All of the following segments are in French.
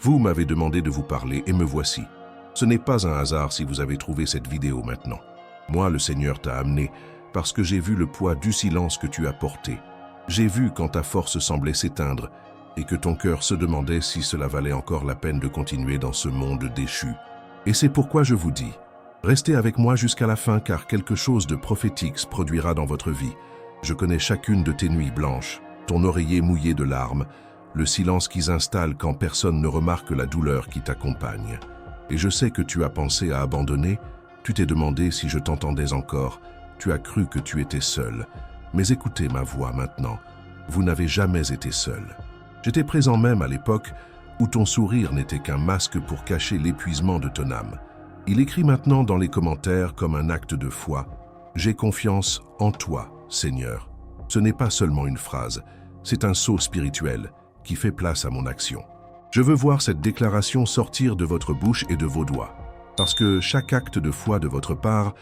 Vous m'avez demandé de vous parler et me voici. Ce n'est pas un hasard si vous avez trouvé cette vidéo maintenant. Moi, le Seigneur t'a amené parce que j'ai vu le poids du silence que tu as porté. J'ai vu quand ta force semblait s'éteindre et que ton cœur se demandait si cela valait encore la peine de continuer dans ce monde déchu. Et c'est pourquoi je vous dis, restez avec moi jusqu'à la fin car quelque chose de prophétique se produira dans votre vie. Je connais chacune de tes nuits blanches, ton oreiller mouillé de larmes, le silence qui s'installe quand personne ne remarque la douleur qui t'accompagne. Et je sais que tu as pensé à abandonner, tu t'es demandé si je t'entendais encore, tu as cru que tu étais seul. Mais écoutez ma voix maintenant, vous n'avez jamais été seul. J'étais présent même à l'époque où ton sourire n'était qu'un masque pour cacher l'épuisement de ton âme. Il écrit maintenant dans les commentaires comme un acte de foi, « J'ai confiance en toi, Seigneur ». Ce n'est pas seulement une phrase, c'est un saut spirituel qui fait place à mon action. Je veux voir cette déclaration sortir de votre bouche et de vos doigts, parce que chaque acte de foi de votre part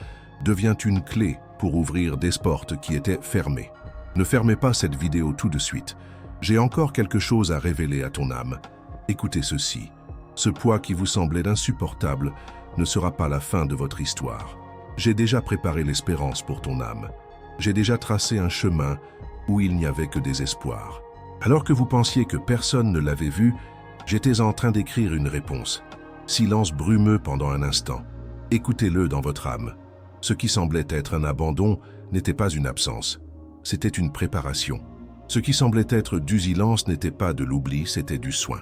devient une clé pour ouvrir des portes qui étaient fermées. Ne fermez pas cette vidéo tout de suite. J'ai encore quelque chose à révéler à ton âme. Écoutez ceci. Ce poids qui vous semblait insupportable ne sera pas la fin de votre histoire. J'ai déjà préparé l'espérance pour ton âme. J'ai déjà tracé un chemin où il n'y avait que des espoirs. Alors que vous pensiez que personne ne l'avait vu, j'étais en train d'écrire une réponse. Silence brumeux pendant un instant. Écoutez-le dans votre âme. Ce qui semblait être un abandon n'était pas une absence. C'était une préparation. Ce qui semblait être du silence n'était pas de l'oubli, c'était du soin.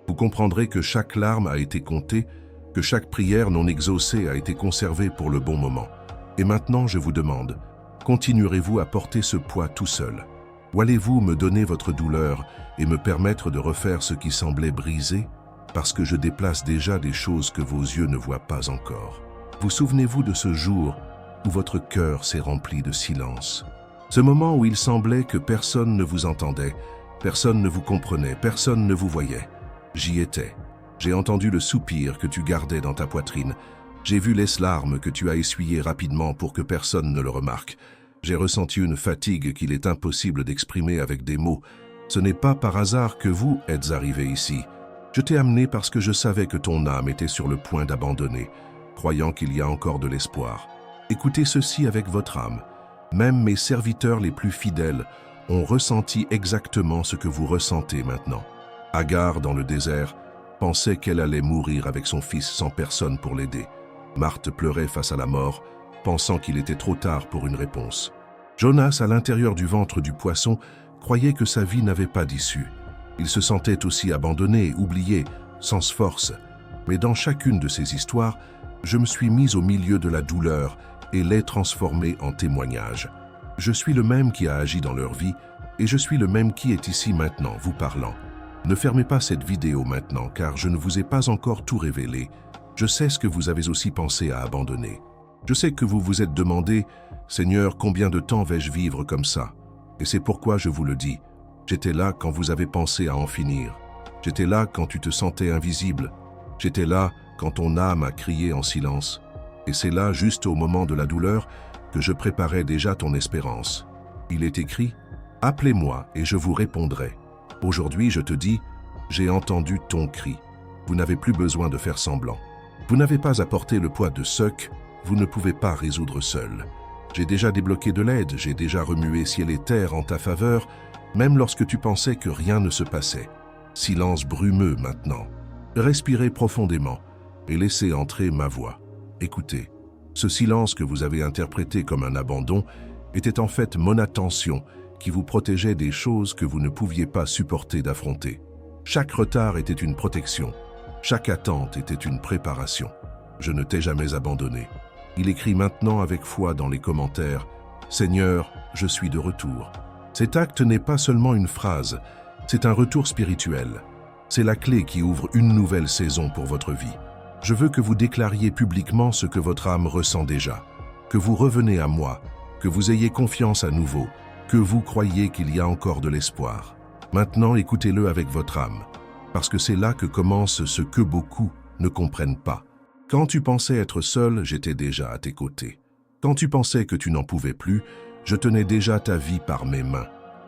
Vous comprendrez que chaque larme a été comptée, que chaque prière non exaucée a été conservée pour le bon moment. Et maintenant, je vous demande, continuerez-vous à porter ce poids tout seul? Ou allez-vous me donner votre douleur et me permettre de refaire ce qui semblait brisé, parce que je déplace déjà des choses que vos yeux ne voient pas encore? Vous souvenez-vous de ce jour où votre cœur s'est rempli de silence? Ce moment où il semblait que personne ne vous entendait, personne ne vous comprenait, personne ne vous voyait. J'y étais. J'ai entendu le soupir que tu gardais dans ta poitrine. J'ai vu les larmes que tu as essuyées rapidement pour que personne ne le remarque. J'ai ressenti une fatigue qu'il est impossible d'exprimer avec des mots. Ce n'est pas par hasard que vous êtes arrivé ici. Je t'ai amené parce que je savais que ton âme était sur le point d'abandonner, croyant qu'il y a encore de l'espoir. Écoutez ceci avec votre âme. Même mes serviteurs les plus fidèles ont ressenti exactement ce que vous ressentez maintenant. Agar, dans le désert, pensait qu'elle allait mourir avec son fils sans personne pour l'aider. Marthe pleurait face à la mort, pensant qu'il était trop tard pour une réponse. Jonas, à l'intérieur du ventre du poisson, croyait que sa vie n'avait pas d'issue. Il se sentait aussi abandonné, oublié, sans force. Mais dans chacune de ces histoires, je me suis mis au milieu de la douleur et l'ai transformé en témoignage. Je suis le même qui a agi dans leur vie et je suis le même qui est ici maintenant, vous parlant. Ne fermez pas cette vidéo maintenant car je ne vous ai pas encore tout révélé. Je sais ce que vous avez aussi pensé à abandonner. Je sais que vous vous êtes demandé, « Seigneur, combien de temps vais-je vivre comme ça ?» Et c'est pourquoi je vous le dis. J'étais là quand vous avez pensé à en finir. J'étais là quand tu te sentais invisible. J'étais là quand ton âme a crié en silence. Et c'est là, juste au moment de la douleur, que je préparais déjà ton espérance. Il est écrit, « Appelez-moi et je vous répondrai. » Aujourd'hui, je te dis, j'ai entendu ton cri. Vous n'avez plus besoin de faire semblant. Vous n'avez pas à porter le poids de ce que vous ne pouvez pas résoudre seul. J'ai déjà débloqué de l'aide, j'ai déjà remué ciel et terre en ta faveur, même lorsque tu pensais que rien ne se passait. Silence brumeux maintenant. Respirez profondément et laissez entrer ma voix. Écoutez, ce silence que vous avez interprété comme un abandon était en fait mon attention qui vous protégeait des choses que vous ne pouviez pas supporter d'affronter. Chaque retard était une protection, chaque attente était une préparation. Je ne t'ai jamais abandonné. Il écrit maintenant avec foi dans les commentaires, « Seigneur, je suis de retour ». Cet acte n'est pas seulement une phrase, c'est un retour spirituel. C'est la clé qui ouvre une nouvelle saison pour votre vie. Je veux que vous déclariez publiquement ce que votre âme ressent déjà, que vous revenez à moi, que vous ayez confiance à nouveau, que vous croyez qu'il y a encore de l'espoir. Maintenant, écoutez-le avec votre âme, parce que c'est là que commence ce que beaucoup ne comprennent pas. Quand tu pensais être seul, j'étais déjà à tes côtés. Quand tu pensais que tu n'en pouvais plus, je tenais déjà ta vie par mes mains.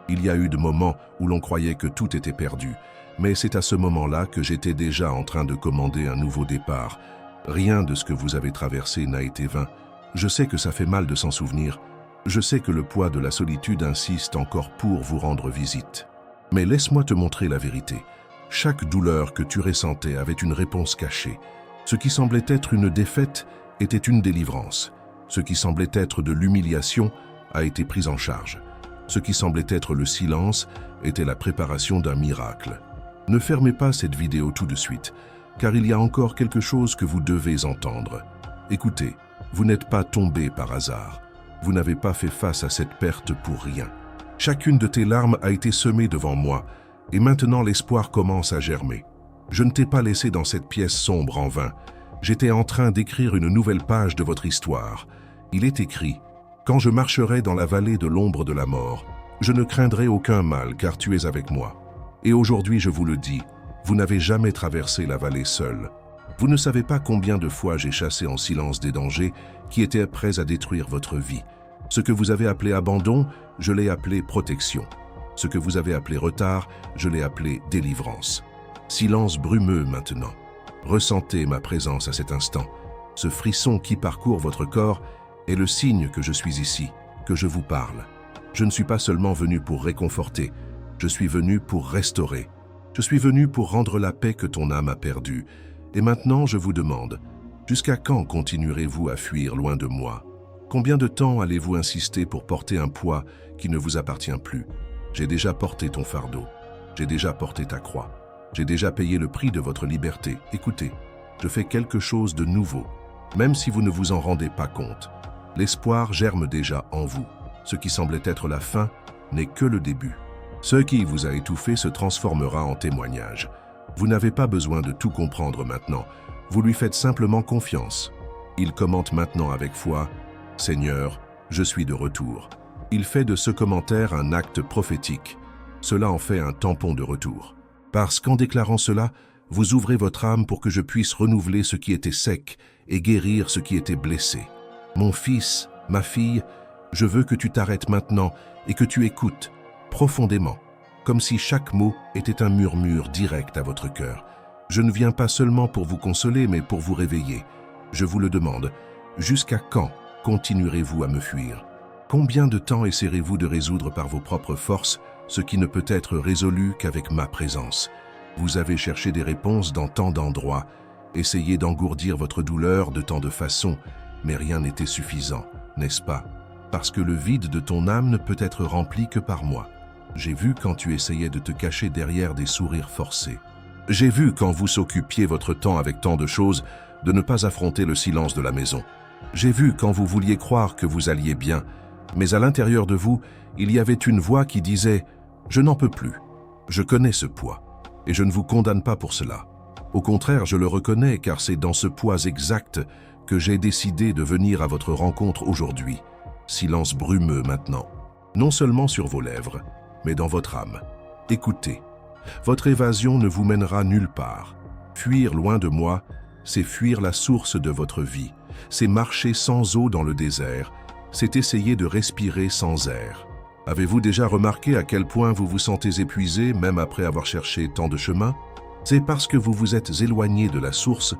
Il y a eu de moments où l'on croyait que tout était perdu, Mais c'est à ce moment-là que j'étais déjà en train de commander un nouveau départ. Rien de ce que vous avez traversé n'a été vain. Je sais que ça fait mal de s'en souvenir. Je sais que le poids de la solitude insiste encore pour vous rendre visite. Mais laisse-moi te montrer la vérité. Chaque douleur que tu ressentais avait une réponse cachée. Ce qui semblait être une défaite était une délivrance. Ce qui semblait être de l'humiliation a été pris en charge. Ce qui semblait être le silence était la préparation d'un miracle. Ne fermez pas cette vidéo tout de suite, car il y a encore quelque chose que vous devez entendre. Écoutez, vous n'êtes pas tombé par hasard. Vous n'avez pas fait face à cette perte pour rien. Chacune de tes larmes a été semée devant moi, et maintenant l'espoir commence à germer. Je ne t'ai pas laissé dans cette pièce sombre en vain. J'étais en train d'écrire une nouvelle page de votre histoire. Il est écrit « Quand je marcherai dans la vallée de l'ombre de la mort, je ne craindrai aucun mal, car tu es avec moi. » Et aujourd'hui, je vous le dis, vous n'avez jamais traversé la vallée seul. Vous ne savez pas combien de fois j'ai chassé en silence des dangers qui étaient prêts à détruire votre vie. Ce que vous avez appelé abandon, je l'ai appelé protection. Ce que vous avez appelé retard, je l'ai appelé délivrance. Silence brumeux maintenant. Ressentez ma présence à cet instant. Ce frisson qui parcourt votre corps est le signe que je suis ici, que je vous parle. Je ne suis pas seulement venu pour réconforter, je suis venu pour restaurer. Je suis venu pour rendre la paix que ton âme a perdue. Et maintenant, je vous demande, jusqu'à quand continuerez-vous à fuir loin de moi? Combien de temps allez-vous insister pour porter un poids qui ne vous appartient plus? J'ai déjà porté ton fardeau. J'ai déjà porté ta croix. J'ai déjà payé le prix de votre liberté. Écoutez, je fais quelque chose de nouveau, même si vous ne vous en rendez pas compte. L'espoir germe déjà en vous. Ce qui semblait être la fin n'est que le début. Ce qui vous a étouffé se transformera en témoignage. Vous n'avez pas besoin de tout comprendre maintenant. Vous lui faites simplement confiance. Il commente maintenant avec foi « Seigneur, je suis de retour ». Il fait de ce commentaire un acte prophétique. Cela en fait un tampon de retour. Parce qu'en déclarant cela, vous ouvrez votre âme pour que je puisse renouveler ce qui était sec et guérir ce qui était blessé. Mon fils, ma fille, je veux que tu t'arrêtes maintenant et que tu écoutes profondément, comme si chaque mot était un murmure direct à votre cœur. Je ne viens pas seulement pour vous consoler, mais pour vous réveiller. Je vous le demande, jusqu'à quand continuerez-vous à me fuir? Combien de temps essaierez-vous de résoudre par vos propres forces ce qui ne peut être résolu qu'avec ma présence? Vous avez cherché des réponses dans tant d'endroits, essayé d'engourdir votre douleur de tant de façons, mais rien n'était suffisant, n'est-ce pas? Parce que le vide de ton âme ne peut être rempli que par moi. J'ai vu quand tu essayais de te cacher derrière des sourires forcés. J'ai vu quand vous s'occupiez votre temps avec tant de choses de ne pas affronter le silence de la maison. J'ai vu quand vous vouliez croire que vous alliez bien, mais à l'intérieur de vous, il y avait une voix qui disait « Je n'en peux plus, je connais ce poids, et je ne vous condamne pas pour cela. Au contraire, je le reconnais car c'est dans ce poids exact que j'ai décidé de venir à votre rencontre aujourd'hui. » Silence brumeux maintenant, non seulement sur vos lèvres, mais dans votre âme. Écoutez, votre évasion ne vous mènera nulle part. Fuir loin de moi, c'est fuir la source de votre vie, c'est marcher sans eau dans le désert, c'est essayer de respirer sans air. Avez-vous déjà remarqué à quel point vous vous sentez épuisé même après avoir cherché tant de chemins? C'est parce que vous vous êtes éloigné de la source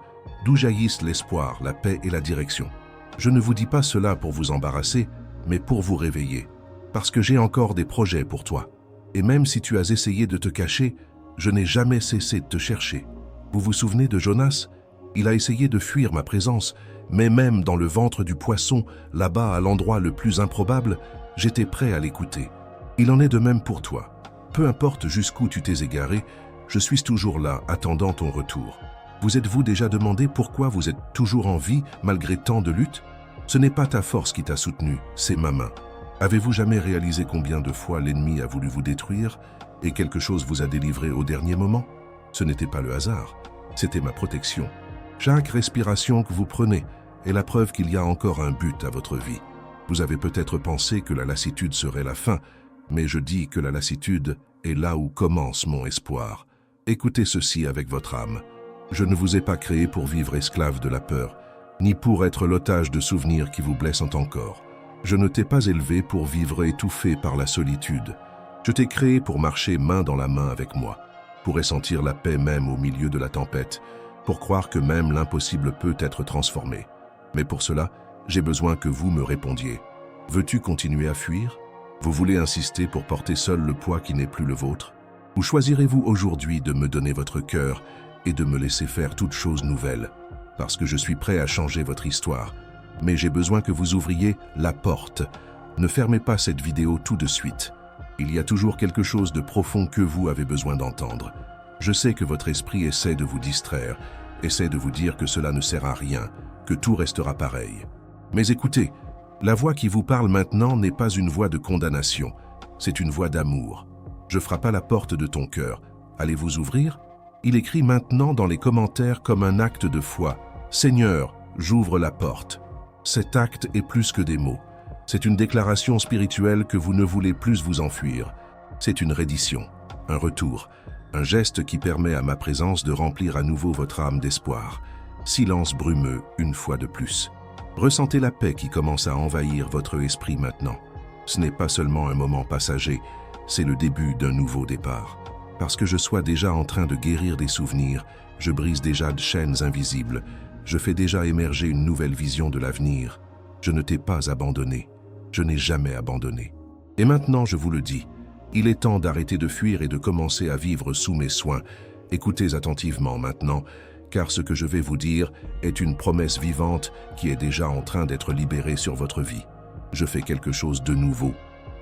d'où jaillissent l'espoir, la paix et la direction. Je ne vous dis pas cela pour vous embarrasser, mais pour vous réveiller. Parce que j'ai encore des projets pour toi. Et même si tu as essayé de te cacher, je n'ai jamais cessé de te chercher. Vous vous souvenez de Jonas? Il a essayé de fuir ma présence, mais même dans le ventre du poisson, là-bas à l'endroit le plus improbable, j'étais prêt à l'écouter. Il en est de même pour toi. Peu importe jusqu'où tu t'es égaré, je suis toujours là, attendant ton retour. Vous êtes-vous déjà demandé pourquoi vous êtes toujours en vie malgré tant de luttes? Ce n'est pas ta force qui t'a soutenu, c'est ma main. Avez-vous jamais réalisé combien de fois l'ennemi a voulu vous détruire et quelque chose vous a délivré au dernier moment? Ce n'était pas le hasard, c'était ma protection. Chaque respiration que vous prenez est la preuve qu'il y a encore un but à votre vie. Vous avez peut-être pensé que la lassitude serait la fin, mais je dis que la lassitude est là où commence mon espoir. Écoutez ceci avec votre âme. Je ne vous ai pas créé pour vivre esclave de la peur, ni pour être l'otage de souvenirs qui vous blessent encore. Je ne t'ai pas élevé pour vivre étouffé par la solitude. Je t'ai créé pour marcher main dans la main avec moi, pourrais sentir la paix même au milieu de la tempête, pour croire que même l'impossible peut être transformé. Mais pour cela, j'ai besoin que vous me répondiez. Veux-tu continuer à fuir? Vous voulez insister pour porter seul le poids qui n'est plus le vôtre? Ou choisirez-vous aujourd'hui de me donner votre cœur et de me laisser faire toute chose nouvelle? Parce que je suis prêt à changer votre histoire. Mais j'ai besoin que vous ouvriez la porte. Ne fermez pas cette vidéo tout de suite. Il y a toujours quelque chose de profond que vous avez besoin d'entendre. Je sais que votre esprit essaie de vous distraire, essaie de vous dire que cela ne sert à rien, que tout restera pareil. Mais écoutez, la voix qui vous parle maintenant n'est pas une voix de condamnation, c'est une voix d'amour. Je frappe à la porte de ton cœur. Allez-vous ouvrir? Il écrit maintenant dans les commentaires comme un acte de foi. Seigneur, j'ouvre la porte. Cet acte est plus que des mots. C'est une déclaration spirituelle que vous ne voulez plus vous enfuir. C'est une reddition, un retour, un geste qui permet à ma présence de remplir à nouveau votre âme d'espoir. Silence brumeux une fois de plus. Ressentez la paix qui commence à envahir votre esprit maintenant. Ce n'est pas seulement un moment passager, c'est le début d'un nouveau départ. Parce que je sois déjà en train de guérir des souvenirs, je brise déjà de chaînes invisibles, je fais déjà émerger une nouvelle vision de l'avenir. Je ne t'ai pas abandonné, je n'ai jamais abandonné. Et maintenant je vous le dis, il est temps d'arrêter de fuir et de commencer à vivre sous mes soins. Écoutez attentivement maintenant, car ce que je vais vous dire est une promesse vivante qui est déjà en train d'être libérée sur votre vie. Je fais quelque chose de nouveau.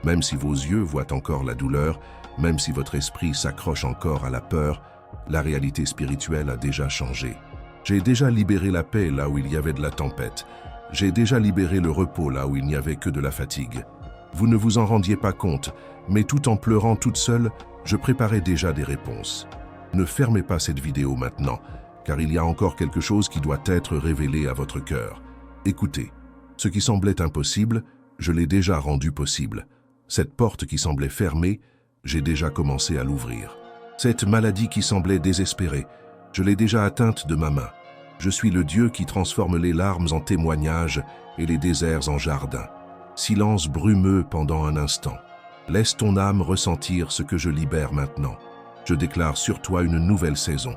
Même si vos yeux voient encore la douleur, même si votre esprit s'accroche encore à la peur, la réalité spirituelle a déjà changé. J'ai déjà libéré la paix là où il y avait de la tempête. J'ai déjà libéré le repos là où il n'y avait que de la fatigue. Vous ne vous en rendiez pas compte, mais tout en pleurant toute seule, je préparais déjà des réponses. Ne fermez pas cette vidéo maintenant, car il y a encore quelque chose qui doit être révélé à votre cœur. Écoutez, ce qui semblait impossible, je l'ai déjà rendu possible. Cette porte qui semblait fermée, j'ai déjà commencé à l'ouvrir. Cette maladie qui semblait désespérée, je l'ai déjà atteinte de ma main. Je suis le Dieu qui transforme les larmes en témoignages et les déserts en jardins. Silence brumeux pendant un instant. Laisse ton âme ressentir ce que je libère maintenant. Je déclare sur toi une nouvelle saison.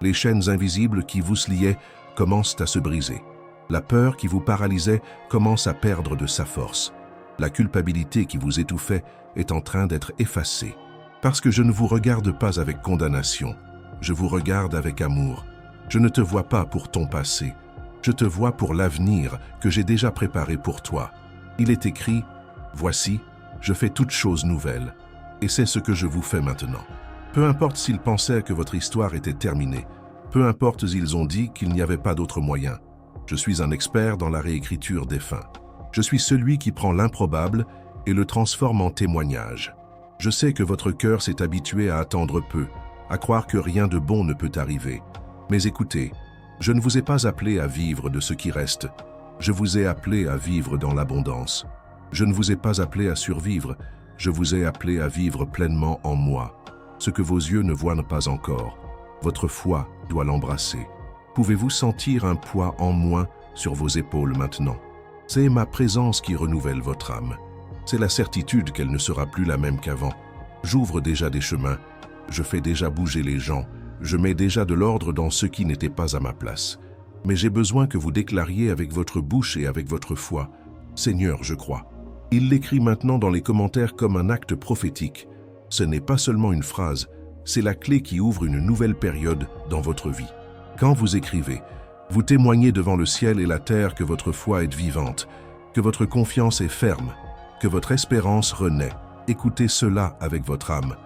Les chaînes invisibles qui vous liaient commencent à se briser. La peur qui vous paralysait commence à perdre de sa force. La culpabilité qui vous étouffait est en train d'être effacée. Parce que je ne vous regarde pas avec condamnation, je vous regarde avec amour. Je ne te vois pas pour ton passé, je te vois pour l'avenir que j'ai déjà préparé pour toi. Il est écrit, « Voici, je fais toutes choses nouvelles. » Et c'est ce que je vous fais maintenant. Peu importe s'ils pensaient que votre histoire était terminée, peu importe s'ils ont dit qu'il n'y avait pas d'autre moyen. Je suis un expert dans la réécriture des fins. Je suis celui qui prend l'improbable et le transforme en témoignage. Je sais que votre cœur s'est habitué à attendre peu, à croire que rien de bon ne peut arriver. Mais écoutez, je ne vous ai pas appelé à vivre de ce qui reste. Je vous ai appelé à vivre dans l'abondance. Je ne vous ai pas appelé à survivre, je vous ai appelé à vivre pleinement en moi. Ce que vos yeux ne voient pas encore, votre foi doit l'embrasser. Pouvez-vous sentir un poids en moins sur vos épaules maintenant? C'est ma présence qui renouvelle votre âme. C'est la certitude qu'elle ne sera plus la même qu'avant. J'ouvre déjà des chemins, je fais déjà bouger les gens, je mets déjà de l'ordre dans ce qui n'était pas à ma place. Mais j'ai besoin que vous déclariez avec votre bouche et avec votre foi, « Seigneur, je crois ». Il l'écrit maintenant dans les commentaires comme un acte prophétique. Ce n'est pas seulement une phrase, c'est la clé qui ouvre une nouvelle période dans votre vie. Quand vous écrivez, vous témoignez devant le ciel et la terre que votre foi est vivante, que votre confiance est ferme, que votre espérance renaît. Écoutez cela avec votre âme.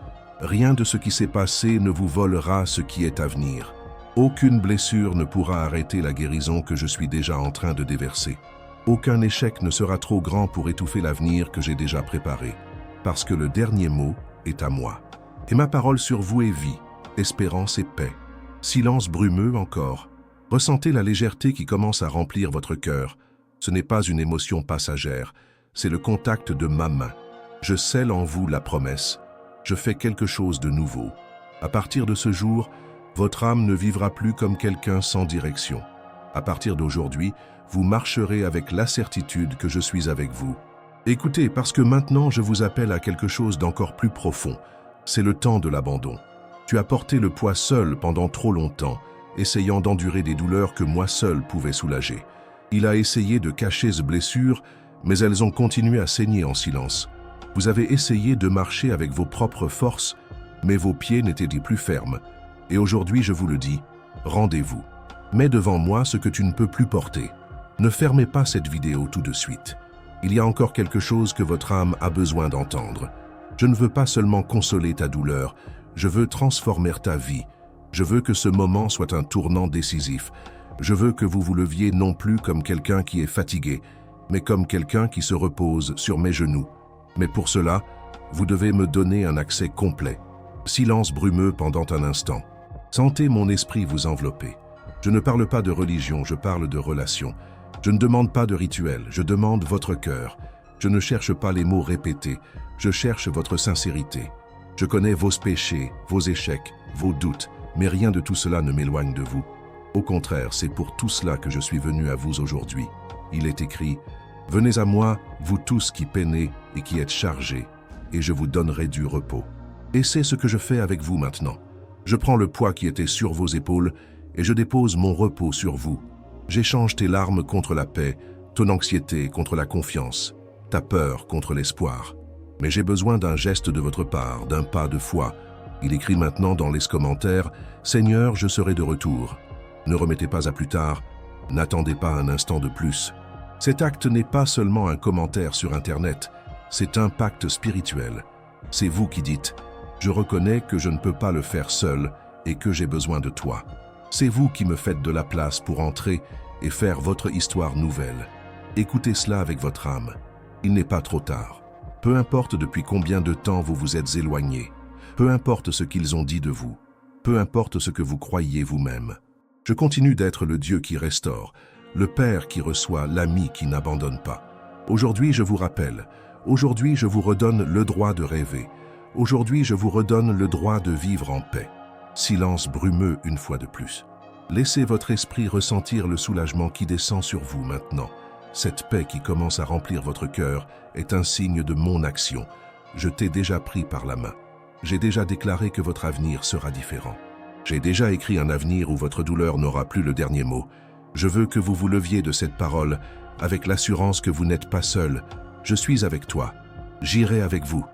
Rien de ce qui s'est passé ne vous volera ce qui est à venir. Aucune blessure ne pourra arrêter la guérison que je suis déjà en train de déverser. Aucun échec ne sera trop grand pour étouffer l'avenir que j'ai déjà préparé, parce que le dernier mot est à moi. Et ma parole sur vous est vie, espérance et paix. Silence brumeux encore. Ressentez la légèreté qui commence à remplir votre cœur. Ce n'est pas une émotion passagère, c'est le contact de ma main. Je scelle en vous la promesse. Je fais quelque chose de nouveau. À partir de ce jour, votre âme ne vivra plus comme quelqu'un sans direction. À partir d'aujourd'hui, vous marcherez avec la certitude que je suis avec vous. Écoutez, parce que maintenant je vous appelle à quelque chose d'encore plus profond. C'est le temps de l'abandon. Tu as porté le poids seul pendant trop longtemps, essayant d'endurer des douleurs que moi seul pouvais soulager. Il a essayé de cacher ces blessures, mais elles ont continué à saigner en silence. Vous avez essayé de marcher avec vos propres forces, mais vos pieds n'étaient plus fermes. Et aujourd'hui, je vous le dis, rendez-vous. Mets devant moi ce que tu ne peux plus porter. Ne fermez pas cette vidéo tout de suite. Il y a encore quelque chose que votre âme a besoin d'entendre. Je ne veux pas seulement consoler ta douleur, je veux transformer ta vie. Je veux que ce moment soit un tournant décisif. Je veux que vous vous leviez non plus comme quelqu'un qui est fatigué, mais comme quelqu'un qui se repose sur mes genoux. Mais pour cela, vous devez me donner un accès complet. Silence brumeux pendant un instant. Sentez mon esprit vous envelopper. Je ne parle pas de religion, je parle de relation. Je ne demande pas de rituel, je demande votre cœur. Je ne cherche pas les mots répétés, je cherche votre sincérité. Je connais vos péchés, vos échecs, vos doutes, mais rien de tout cela ne m'éloigne de vous. Au contraire, c'est pour tout cela que je suis venu à vous aujourd'hui. Il est écrit, « Venez à moi, vous tous qui peinez et qui êtes chargés, et je vous donnerai du repos. » Et c'est ce que je fais avec vous maintenant. Je prends le poids qui était sur vos épaules et je dépose mon repos sur vous. J'échange tes larmes contre la paix, ton anxiété contre la confiance, ta peur contre l'espoir. Mais j'ai besoin d'un geste de votre part, d'un pas de foi. Il écrit maintenant dans les commentaires, « Seigneur, je serai de retour. » Ne remettez pas à plus tard, n'attendez pas un instant de plus. Cet acte n'est pas seulement un commentaire sur Internet, c'est un pacte spirituel. C'est vous qui dites, « Je reconnais que je ne peux pas le faire seul et que j'ai besoin de toi. » C'est vous qui me faites de la place pour entrer et faire votre histoire nouvelle. Écoutez cela avec votre âme. Il n'est pas trop tard. Peu importe depuis combien de temps vous vous êtes éloigné, peu importe ce qu'ils ont dit de vous, peu importe ce que vous croyez vous-même. Je continue d'être le Dieu qui restaure, le Père qui reçoit, l'ami qui n'abandonne pas. Aujourd'hui, je vous rappelle, aujourd'hui, je vous redonne le droit de rêver. Aujourd'hui, je vous redonne le droit de vivre en paix. Silence brumeux une fois de plus. Laissez votre esprit ressentir le soulagement qui descend sur vous maintenant. Cette paix qui commence à remplir votre cœur est un signe de mon action. Je t'ai déjà pris par la main. J'ai déjà déclaré que votre avenir sera différent. J'ai déjà écrit un avenir où votre douleur n'aura plus le dernier mot. Je veux que vous vous leviez de cette parole avec l'assurance que vous n'êtes pas seul. Je suis avec toi. J'irai avec vous.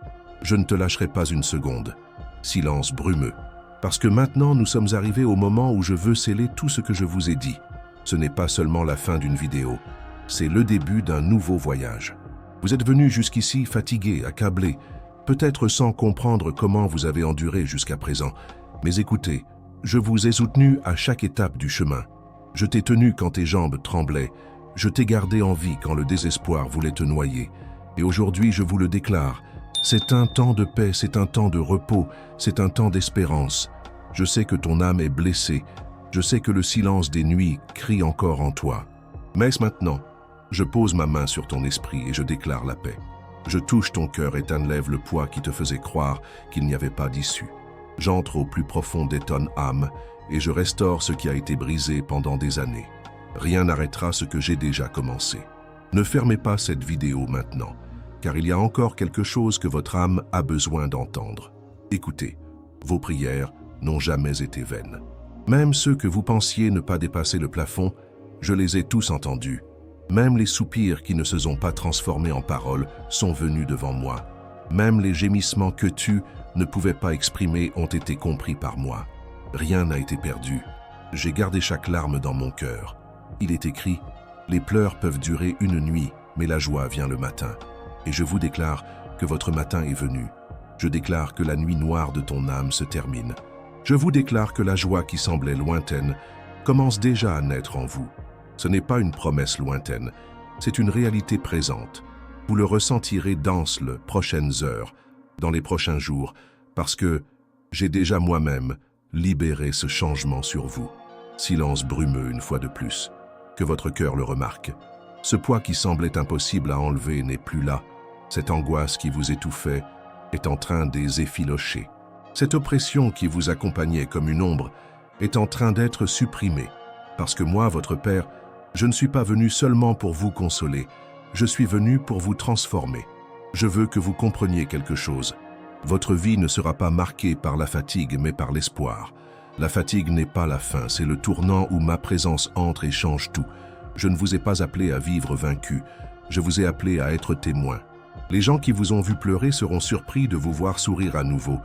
Je ne te lâcherai pas une seconde. Silence brumeux. Parce que maintenant, nous sommes arrivés au moment où je veux sceller tout ce que je vous ai dit. Ce n'est pas seulement la fin d'une vidéo, c'est le début d'un nouveau voyage. Vous êtes venus jusqu'ici fatigués, accablés, peut-être sans comprendre comment vous avez enduré jusqu'à présent. Mais écoutez, je vous ai soutenu à chaque étape du chemin. Je t'ai tenu quand tes jambes tremblaient. Je t'ai gardé en vie quand le désespoir voulait te noyer. Et aujourd'hui, je vous le déclare, c'est un temps de paix, c'est un temps de repos, c'est un temps d'espérance. Je sais que ton âme est blessée, je sais que le silence des nuits crie encore en toi. Mais maintenant, je pose ma main sur ton esprit et je déclare la paix. Je touche ton cœur et t'enlève le poids qui te faisait croire qu'il n'y avait pas d'issue. J'entre au plus profond de ton âme et je restaure ce qui a été brisé pendant des années. Rien n'arrêtera ce que j'ai déjà commencé. Ne fermez pas cette vidéo maintenant, car il y a encore quelque chose que votre âme a besoin d'entendre. Écoutez, vos prières n'ont jamais été vaines. Même ceux que vous pensiez ne pas dépasser le plafond, je les ai tous entendus. Même les soupirs qui ne se sont pas transformés en paroles sont venus devant moi. Même les gémissements que tu ne pouvais pas exprimer ont été compris par moi. Rien n'a été perdu. J'ai gardé chaque larme dans mon cœur. Il est écrit, « Les pleurs peuvent durer une nuit, mais la joie vient le matin. » Et je vous déclare que votre matin est venu. Je déclare que la nuit noire de ton âme se termine. Je vous déclare que la joie qui semblait lointaine commence déjà à naître en vous. Ce n'est pas une promesse lointaine, c'est une réalité présente. Vous le ressentirez dans les prochaines heures, dans les prochains jours, parce que j'ai déjà moi-même libéré ce changement sur vous. Silence brumeux une fois de plus, que votre cœur le remarque. Ce poids qui semblait impossible à enlever n'est plus là. Cette angoisse qui vous étouffait est en train de s'effilocher. Cette oppression qui vous accompagnait comme une ombre est en train d'être supprimée. Parce que moi, votre Père, je ne suis pas venu seulement pour vous consoler, je suis venu pour vous transformer. Je veux que vous compreniez quelque chose. Votre vie ne sera pas marquée par la fatigue, mais par l'espoir. La fatigue n'est pas la fin, c'est le tournant où ma présence entre et change tout. Je ne vous ai pas appelé à vivre vaincu, je vous ai appelé à être témoin. Les gens qui vous ont vu pleurer seront surpris de vous voir sourire à nouveau.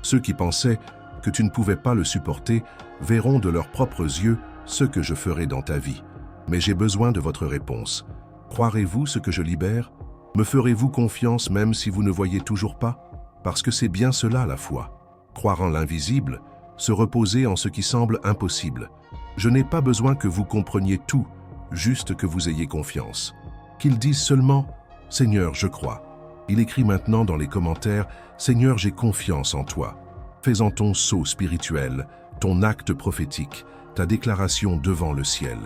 Ceux qui pensaient que tu ne pouvais pas le supporter verront de leurs propres yeux ce que je ferai dans ta vie. Mais j'ai besoin de votre réponse. Croirez-vous ce que je libère? Me ferez-vous confiance même si vous ne voyez toujours pas? Parce que c'est bien cela la foi. Croire en l'invisible, se reposer en ce qui semble impossible. Je n'ai pas besoin que vous compreniez tout, juste que vous ayez confiance. Qu'ils disent seulement « Seigneur, je crois ». Il écrit maintenant dans les commentaires « Seigneur, j'ai confiance en toi ». Fais-en ton saut spirituel, ton acte prophétique, ta déclaration devant le ciel.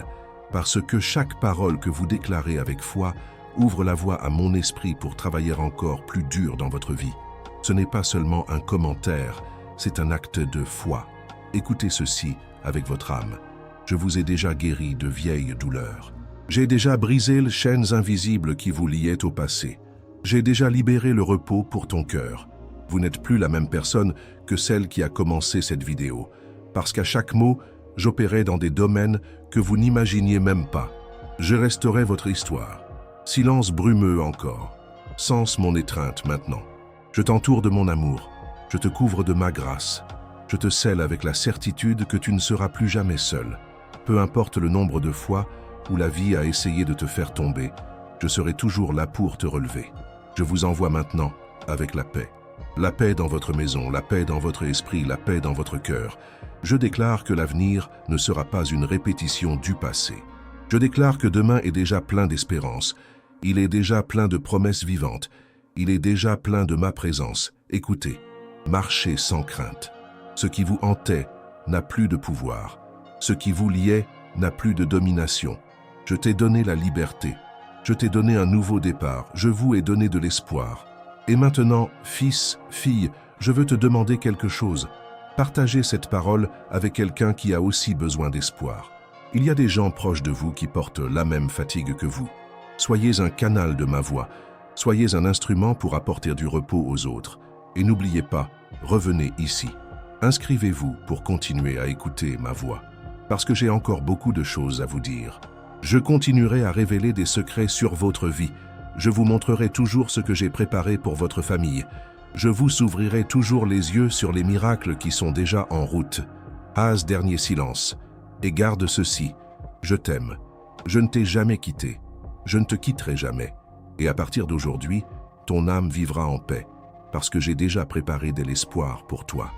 Parce que chaque parole que vous déclarez avec foi ouvre la voie à mon esprit pour travailler encore plus dur dans votre vie. Ce n'est pas seulement un commentaire, c'est un acte de foi. Écoutez ceci avec votre âme. Je vous ai déjà guéri de vieilles douleurs. J'ai déjà brisé les chaînes invisibles qui vous liaient au passé. J'ai déjà libéré le repos pour ton cœur. Vous n'êtes plus la même personne que celle qui a commencé cette vidéo, parce qu'à chaque mot, j'opérais dans des domaines que vous n'imaginiez même pas. Je resterai votre histoire. Silence brumeux encore. Sens mon étreinte maintenant. Je t'entoure de mon amour. Je te couvre de ma grâce. Je te scelle avec la certitude que tu ne seras plus jamais seul. Peu importe le nombre de fois où la vie a essayé de te faire tomber, je serai toujours là pour te relever. Je vous envoie maintenant avec la paix. La paix dans votre maison, la paix dans votre esprit, la paix dans votre cœur. Je déclare que l'avenir ne sera pas une répétition du passé. Je déclare que demain est déjà plein d'espérance. Il est déjà plein de promesses vivantes. Il est déjà plein de ma présence. Écoutez, marchez sans crainte. Ce qui vous hantait n'a plus de pouvoir. Ce qui vous liait n'a plus de domination. Je t'ai donné la liberté. Je t'ai donné un nouveau départ. Je vous ai donné de l'espoir. Et maintenant, fils, fille, je veux te demander quelque chose. Partagez cette parole avec quelqu'un qui a aussi besoin d'espoir. Il y a des gens proches de vous qui portent la même fatigue que vous. Soyez un canal de ma voix. Soyez un instrument pour apporter du repos aux autres. Et n'oubliez pas, revenez ici. Inscrivez-vous pour continuer à écouter ma voix. Parce que j'ai encore beaucoup de choses à vous dire. Je continuerai à révéler des secrets sur votre vie. Je vous montrerai toujours ce que j'ai préparé pour votre famille. Je vous ouvrirai toujours les yeux sur les miracles qui sont déjà en route. As dernier silence. Et garde ceci. Je t'aime. Je ne t'ai jamais quitté. Je ne te quitterai jamais. Et à partir d'aujourd'hui, ton âme vivra en paix, parce que j'ai déjà préparé de l'espoir pour toi.